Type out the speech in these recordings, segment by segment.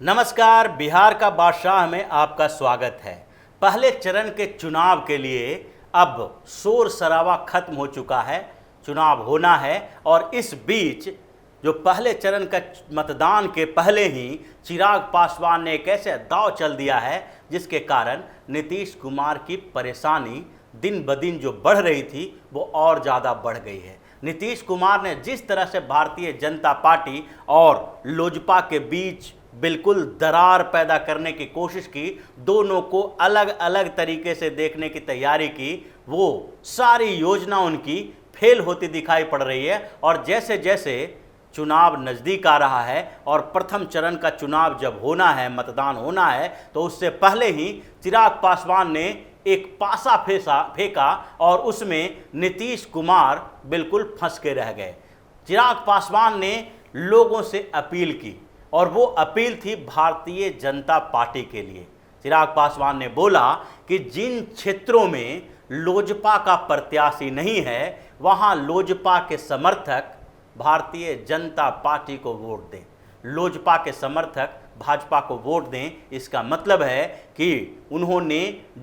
नमस्कार। बिहार का बादशाह में आपका स्वागत है। पहले चरण के चुनाव के लिए अब शोर शराबा खत्म हो चुका है, चुनाव होना है और इस बीच जो पहले चरण का मतदान के पहले ही चिराग पासवान ने एक ऐसे दांव चल दिया है जिसके कारण नीतीश कुमार की परेशानी दिन ब दिन जो बढ़ रही थी वो और ज़्यादा बढ़ गई है। नीतीश कुमार ने जिस तरह से भारतीय जनता पार्टी और लोजपा के बीच बिल्कुल दरार पैदा करने की कोशिश की, दोनों को अलग अलग तरीके से देखने की तैयारी की, वो सारी योजना उनकी फेल होती दिखाई पड़ रही है। और जैसे जैसे चुनाव नज़दीक आ रहा है और प्रथम चरण का चुनाव जब होना है, मतदान होना है, तो उससे पहले ही चिराग पासवान ने एक पासा फेंका और उसमें नीतीश कुमार बिल्कुल फंस के रह गए। चिराग पासवान ने लोगों से अपील की और वो अपील थी भारतीय जनता पार्टी के लिए। चिराग पासवान ने बोला कि जिन क्षेत्रों में लोजपा का प्रत्याशी नहीं है वहाँ लोजपा के समर्थक भारतीय जनता पार्टी को वोट दें, लोजपा के समर्थक भाजपा को वोट दें। इसका मतलब है कि उन्होंने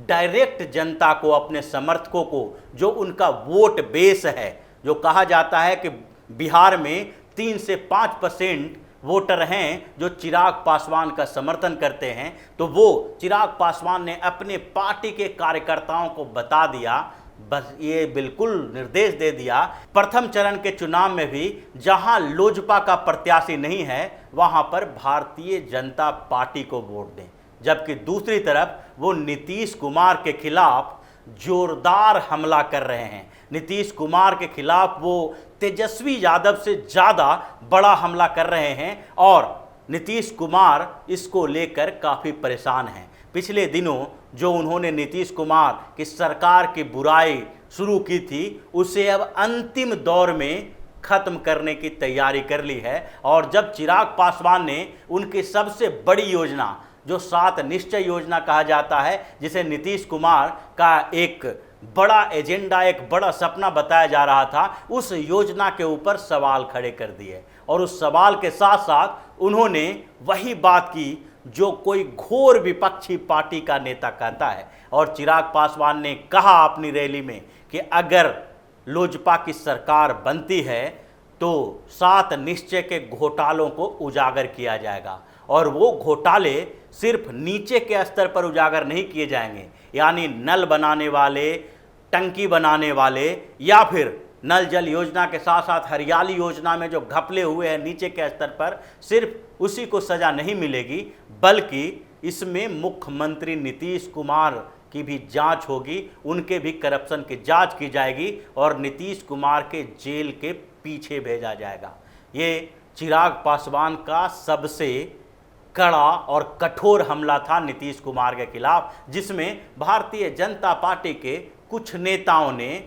डायरेक्ट जनता को, अपने समर्थकों को, जो उनका वोट बेस है, जो कहा जाता है कि बिहार में 3 से 5% वोटर हैं जो चिराग पासवान का समर्थन करते हैं, तो वो चिराग पासवान ने अपने पार्टी के कार्यकर्ताओं को बता दिया, बस ये बिल्कुल निर्देश दे दिया, प्रथम चरण के चुनाव में भी जहां लोजपा का प्रत्याशी नहीं है वहां पर भारतीय जनता पार्टी को वोट दें। जबकि दूसरी तरफ वो नीतीश कुमार के खिलाफ जोरदार हमला कर रहे हैं। नीतीश कुमार के खिलाफ वो तेजस्वी यादव से ज़्यादा बड़ा हमला कर रहे हैं और नीतीश कुमार इसको लेकर काफ़ी परेशान हैं। पिछले दिनों जो उन्होंने नीतीश कुमार की सरकार की बुराई शुरू की थी उसे अब अंतिम दौर में ख़त्म करने की तैयारी कर ली है। और जब चिराग पासवान ने उनकी सबसे बड़ी योजना, जो 7 निश्चय योजना कहा जाता है, जिसे नीतीश कुमार का एक बड़ा एजेंडा, एक बड़ा सपना बताया जा रहा था, उस योजना के ऊपर सवाल खड़े कर दिए। और उस सवाल के साथ साथ उन्होंने वही बात की जो कोई घोर विपक्षी पार्टी का नेता कहता है। और चिराग पासवान ने कहा अपनी रैली में कि अगर लोजपा की सरकार बनती है तो 7 निश्चय के घोटालों को उजागर किया जाएगा। और वो घोटाले सिर्फ नीचे के स्तर पर उजागर नहीं किए जाएंगे, यानी नल बनाने वाले, टंकी बनाने वाले, या फिर नल जल योजना के साथ साथ हरियाली योजना में जो घपले हुए हैं नीचे के स्तर पर, सिर्फ उसी को सज़ा नहीं मिलेगी, बल्कि इसमें मुख्यमंत्री नीतीश कुमार की भी जांच होगी, उनके भी करप्शन की जांच की जाएगी और नीतीश कुमार के जेल के पीछे भेजा जाएगा। ये चिराग पासवान का सबसे कड़ा और कठोर हमला था नीतीश कुमार के खिलाफ, जिसमें भारतीय जनता पार्टी के कुछ नेताओं ने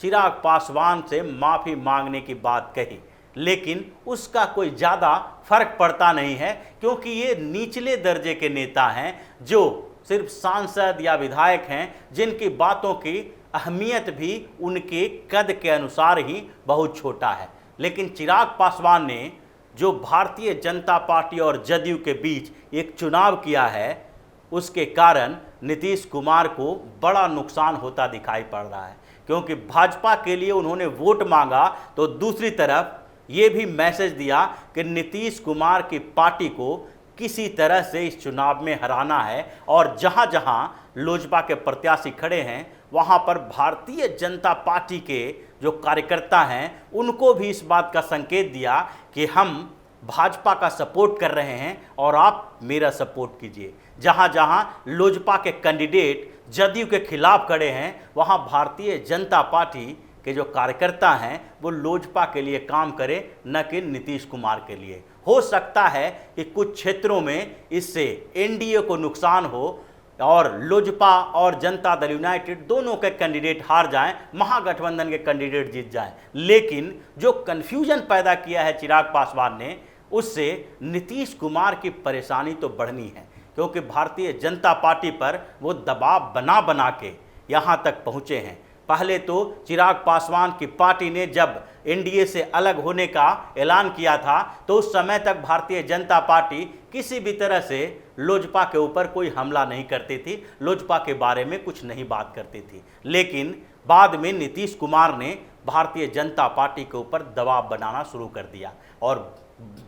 चिराग पासवान से माफ़ी मांगने की बात कही, लेकिन उसका कोई ज़्यादा फर्क पड़ता नहीं है, क्योंकि ये निचले दर्जे के नेता हैं जो सिर्फ सांसद या विधायक हैं, जिनकी बातों की अहमियत भी उनके कद के अनुसार ही बहुत छोटा है। लेकिन चिराग पासवान ने जो भारतीय जनता पार्टी और जदयू के बीच एक चुनाव किया है, उसके कारण नीतीश कुमार को बड़ा नुकसान होता दिखाई पड़ रहा है। क्योंकि भाजपा के लिए उन्होंने वोट मांगा तो दूसरी तरफ ये भी मैसेज दिया कि नीतीश कुमार की पार्टी को किसी तरह से इस चुनाव में हराना है। और जहां जहां लोजपा के प्रत्याशी खड़े हैं वहां पर भारतीय जनता पार्टी के जो कार्यकर्ता हैं उनको भी इस बात का संकेत दिया कि हम भाजपा का सपोर्ट कर रहे हैं और आप मेरा सपोर्ट कीजिए। जहां जहां लोजपा के कैंडिडेट जदयू के खिलाफ खड़े हैं वहां भारतीय जनता पार्टी के जो कार्यकर्ता हैं वो लोजपा के लिए काम करें, न कि नीतीश कुमार के लिए। हो सकता है कि कुछ क्षेत्रों में इससे एनडीए को नुकसान हो और लोजपा और जनता दल यूनाइटेड दोनों के कैंडिडेट हार जाएं, महागठबंधन के कैंडिडेट जीत जाएं। लेकिन जो कन्फ्यूजन पैदा किया है चिराग पासवान ने, उससे नीतीश कुमार की परेशानी तो बढ़नी है, क्योंकि भारतीय जनता पार्टी पर वो दबाव बना बना के यहाँ तक पहुँचे हैं। पहले तो चिराग पासवान की पार्टी ने जब एनडीए से अलग होने का ऐलान किया था तो उस समय तक भारतीय जनता पार्टी किसी भी तरह से लोजपा के ऊपर कोई हमला नहीं करती थी, लोजपा के बारे में कुछ नहीं बात करती थी। लेकिन बाद में नीतीश कुमार ने भारतीय जनता पार्टी के ऊपर दबाव बनाना शुरू कर दिया और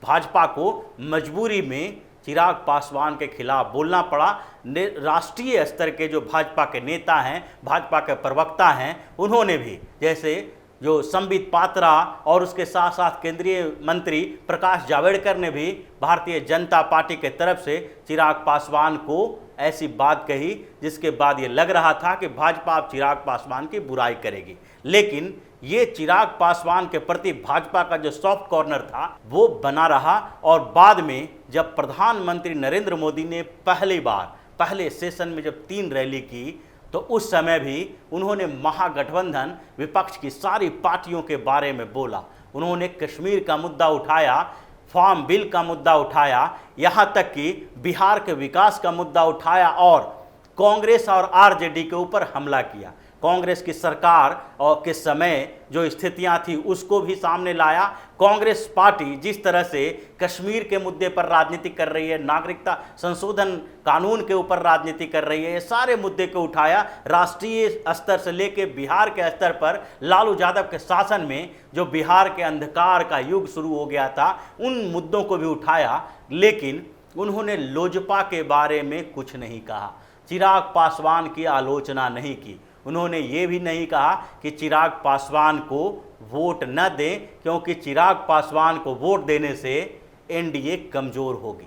भाजपा को मजबूरी में चिराग पासवान के खिलाफ बोलना पड़ा। राष्ट्रीय स्तर के जो भाजपा के नेता हैं, भाजपा के प्रवक्ता हैं, उन्होंने भी, जैसे जो संबित पात्रा और उसके साथ साथ केंद्रीय मंत्री प्रकाश जावड़ेकर ने भी भारतीय जनता पार्टी के तरफ से चिराग पासवान को ऐसी बात कही जिसके बाद ये लग रहा था कि भाजपा अब चिराग पासवान की बुराई करेगी। लेकिन ये चिराग पासवान के प्रति भाजपा का जो सॉफ्ट कॉर्नर था वो बना रहा और बाद में जब प्रधानमंत्री नरेंद्र मोदी ने पहले सेशन में जब 3 रैली की तो उस समय भी उन्होंने महागठबंधन विपक्ष की सारी पार्टियों के बारे में बोला। उन्होंने कश्मीर का मुद्दा उठाया, फार्म बिल का मुद्दा उठाया, यहाँ तक कि बिहार के विकास का मुद्दा उठाया और कांग्रेस और आरजेडी के ऊपर हमला किया। कांग्रेस की सरकार और के समय जो स्थितियां थी उसको भी सामने लाया। कांग्रेस पार्टी जिस तरह से कश्मीर के मुद्दे पर राजनीति कर रही है, नागरिकता संशोधन कानून के ऊपर राजनीति कर रही है, ये सारे मुद्दे को उठाया। राष्ट्रीय स्तर से लेके बिहार के स्तर पर लालू यादव के शासन में जो बिहार के अंधकार का युग शुरू हो गया था उन मुद्दों को भी उठाया। लेकिन उन्होंने लोजपा के बारे में कुछ नहीं कहा, चिराग पासवान की आलोचना नहीं की। उन्होंने ये भी नहीं कहा कि चिराग पासवान को वोट न दें क्योंकि चिराग पासवान को वोट देने से एनडीए कमज़ोर होगी,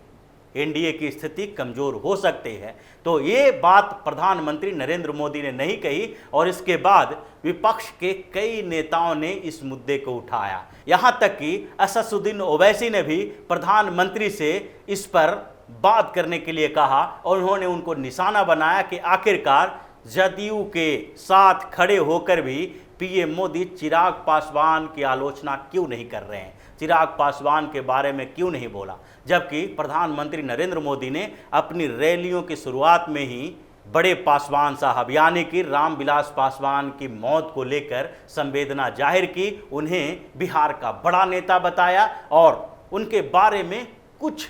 एनडीए की स्थिति कमज़ोर हो सकती है। तो ये बात प्रधानमंत्री नरेंद्र मोदी ने नहीं कही और इसके बाद विपक्ष के कई नेताओं ने इस मुद्दे को उठाया। यहाँ तक कि असदुद्दीन ओवैसी ने भी प्रधानमंत्री से इस पर बात करने के लिए कहा और उन्होंने उनको निशाना बनाया कि आखिरकार जदयू के साथ खड़े होकर भी पीएम मोदी चिराग पासवान की आलोचना क्यों नहीं कर रहे हैं, चिराग पासवान के बारे में क्यों नहीं बोला। जबकि प्रधानमंत्री नरेंद्र मोदी ने अपनी रैलियों की शुरुआत में ही बड़े पासवान साहब यानी कि रामविलास पासवान की मौत को लेकर संवेदना जाहिर की, उन्हें बिहार का बड़ा नेता बताया और उनके बारे में कुछ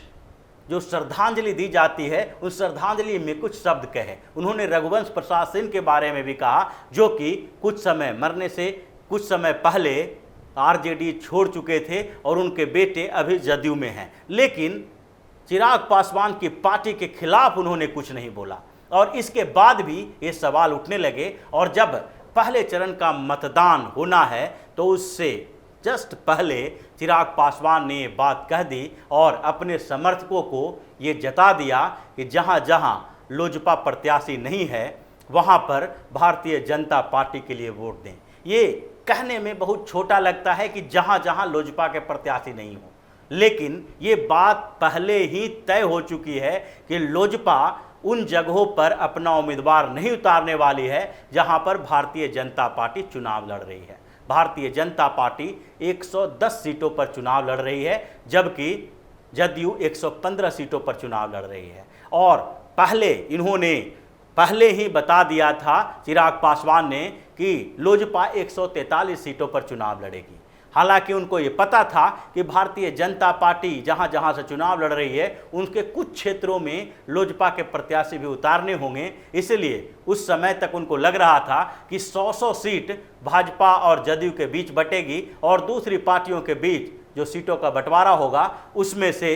जो श्रद्धांजलि दी जाती है उस श्रद्धांजलि में कुछ शब्द कहे। उन्होंने रघुवंश प्रसाद सिंह के बारे में भी कहा जो कि मरने से कुछ समय पहले आरजेडी छोड़ चुके थे और उनके बेटे अभी जदयू में हैं। लेकिन चिराग पासवान की पार्टी के खिलाफ उन्होंने कुछ नहीं बोला और इसके बाद भी ये सवाल उठने लगे। और जब पहले चरण का मतदान होना है तो उससे जस्ट पहले चिराग पासवान ने ये बात कह दी और अपने समर्थकों को ये जता दिया कि जहाँ जहाँ लोजपा प्रत्याशी नहीं है वहाँ पर भारतीय जनता पार्टी के लिए वोट दें। ये कहने में बहुत छोटा लगता है कि जहाँ जहाँ लोजपा के प्रत्याशी नहीं हो, लेकिन ये बात पहले ही तय हो चुकी है कि लोजपा उन जगहों पर अपना उम्मीदवार नहीं उतारने वाली है जहाँ पर भारतीय जनता पार्टी चुनाव लड़ रही है। भारतीय जनता पार्टी 110 सीटों पर चुनाव लड़ रही है जबकि जदयू 115 सीटों पर चुनाव लड़ रही है। और इन्होंने पहले ही बता दिया था चिराग पासवान ने कि लोजपा 143 सीटों पर चुनाव लड़ेगी। हालांकि उनको ये पता था कि भारतीय जनता पार्टी जहां जहां से चुनाव लड़ रही है उनके कुछ क्षेत्रों में लोजपा के प्रत्याशी भी उतारने होंगे, इसलिए उस समय तक उनको लग रहा था कि 100 सीट भाजपा और जदयू के बीच बटेगी और दूसरी पार्टियों के बीच जो सीटों का बंटवारा होगा उसमें से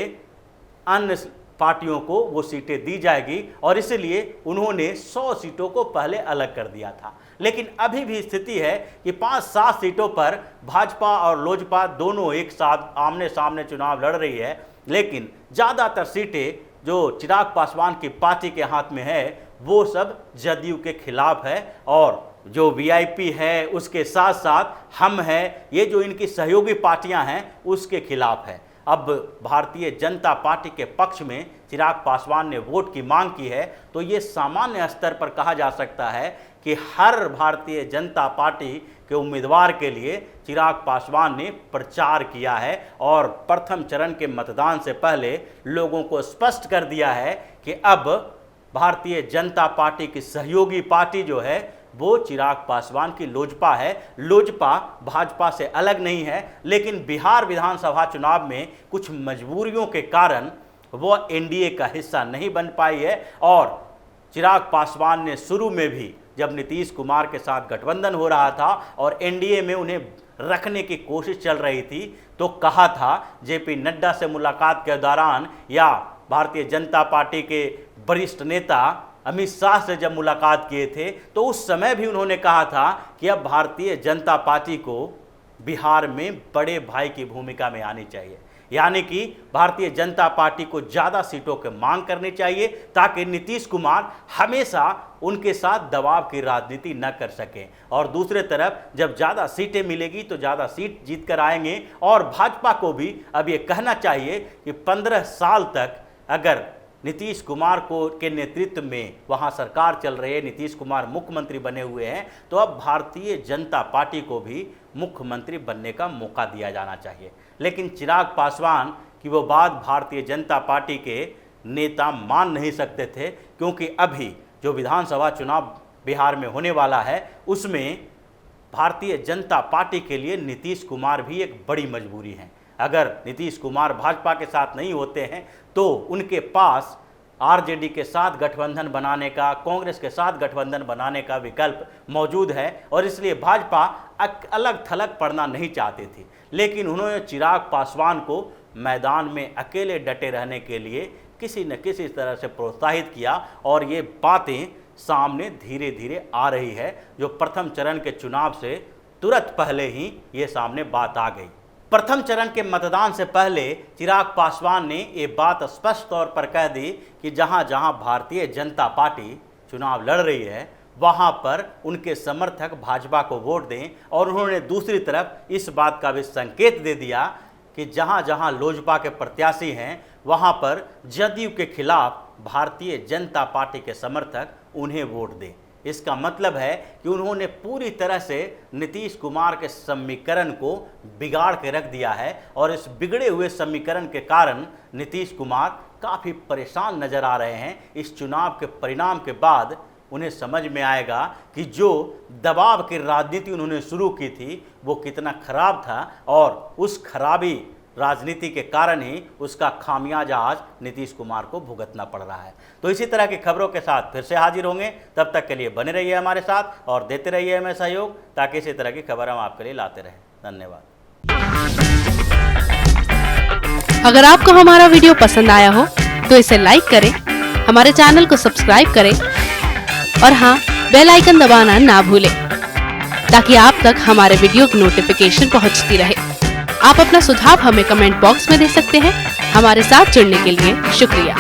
अन्य पार्टियों को वो सीटें दी जाएगी और इसलिए उन्होंने 100 सीटों को पहले अलग कर दिया था। लेकिन अभी भी स्थिति है कि 5-7 सीटों पर भाजपा और लोजपा दोनों एक साथ आमने सामने चुनाव लड़ रही है, लेकिन ज़्यादातर सीटें जो चिराग पासवान की पार्टी के हाथ में है वो सब जदयू के खिलाफ है और जो वीआईपी है उसके साथ साथ हम है, ये जो इनकी सहयोगी पार्टियां हैं उसके खिलाफ है। अब भारतीय जनता पार्टी के पक्ष में चिराग पासवान ने वोट की मांग की है तो ये सामान्य स्तर पर कहा जा सकता है कि हर भारतीय जनता पार्टी के उम्मीदवार के लिए चिराग पासवान ने प्रचार किया है और प्रथम चरण के मतदान से पहले लोगों को स्पष्ट कर दिया है कि अब भारतीय जनता पार्टी की सहयोगी पार्टी जो है वो चिराग पासवान की लोजपा है। लोजपा भाजपा से अलग नहीं है, लेकिन बिहार विधानसभा चुनाव में कुछ मजबूरियों के कारण वो एनडीए का हिस्सा नहीं बन पाई है। और चिराग पासवान ने शुरू में भी, जब नीतीश कुमार के साथ गठबंधन हो रहा था और एनडीए में उन्हें रखने की कोशिश चल रही थी, तो कहा था जेपी नड्डा से मुलाकात के दौरान या भारतीय जनता पार्टी के वरिष्ठ नेता अमित शाह से जब मुलाकात किए थे, तो उस समय भी उन्होंने कहा था कि अब भारतीय जनता पार्टी को बिहार में बड़े भाई की भूमिका में आनी चाहिए, यानी कि भारतीय जनता पार्टी को ज़्यादा सीटों की मांग करनी चाहिए ताकि नीतीश कुमार हमेशा उनके साथ दबाव की राजनीति न कर सकें। और दूसरे तरफ जब ज़्यादा सीटें मिलेगी तो ज़्यादा सीट जीत कर आएंगे। और भाजपा को भी अब ये कहना चाहिए कि 15 साल तक अगर नीतीश कुमार के नेतृत्व में वहाँ सरकार चल रही है, नीतीश कुमार मुख्यमंत्री बने हुए हैं, तो अब भारतीय जनता पार्टी को भी मुख्यमंत्री बनने का मौका दिया जाना चाहिए। लेकिन चिराग पासवान की वो बात भारतीय जनता पार्टी के नेता मान नहीं सकते थे, क्योंकि अभी जो विधानसभा चुनाव बिहार में होने वाला है उसमें भारतीय जनता पार्टी के लिए नीतीश कुमार भी एक बड़ी मजबूरी है। अगर नीतीश कुमार भाजपा के साथ नहीं होते हैं तो उनके पास आरजेडी के साथ गठबंधन बनाने का, कांग्रेस के साथ गठबंधन बनाने का विकल्प मौजूद है। और इसलिए भाजपा अलग थलग पड़ना नहीं चाहती थी, लेकिन उन्होंने चिराग पासवान को मैदान में अकेले डटे रहने के लिए किसी न किसी तरह से प्रोत्साहित किया। और ये बातें सामने धीरे धीरे आ रही है, जो प्रथम चरण के चुनाव से तुरंत पहले ही ये सामने बात आ गई। प्रथम चरण के मतदान से पहले चिराग पासवान ने ये बात स्पष्ट तौर पर कह दी कि जहां जहां भारतीय जनता पार्टी चुनाव लड़ रही है वहां पर उनके समर्थक भाजपा को वोट दें। और उन्होंने दूसरी तरफ इस बात का भी संकेत दे दिया कि जहां जहां लोजपा के प्रत्याशी हैं वहां पर जदयू के खिलाफ भारतीय जनता पार्टी के समर्थक उन्हें वोट दें। इसका मतलब है कि उन्होंने पूरी तरह से नीतीश कुमार के समीकरण को बिगाड़ के रख दिया है। और इस बिगड़े हुए समीकरण के कारण नीतीश कुमार काफ़ी परेशान नज़र आ रहे हैं। इस चुनाव के परिणाम के बाद उन्हें समझ में आएगा कि जो दबाव की राजनीति उन्होंने शुरू की थी वो कितना खराब था, और उस खराबी राजनीति के कारण ही उसका खामियाजा आज नीतीश कुमार को भुगतना पड़ रहा है। तो इसी तरह की खबरों के साथ फिर से हाजिर होंगे, तब तक के लिए बने रहिए हमारे साथ और देते रहिए हमें सहयोग, ताकि इसी तरह की खबर हम आपके लिए लाते रहें। धन्यवाद। अगर आपको हमारा वीडियो पसंद आया हो तो इसे लाइक करें, हमारे चैनल को सब्सक्राइब करें और हाँ, बेल आइकन दबाना ना भूलें ताकि आप तक हमारे वीडियो की नोटिफिकेशन पहुंचती रहे। आप अपना सुझाव हमें कमेंट बॉक्स में दे सकते हैं। हमारे साथ जुड़ने के लिए शुक्रिया।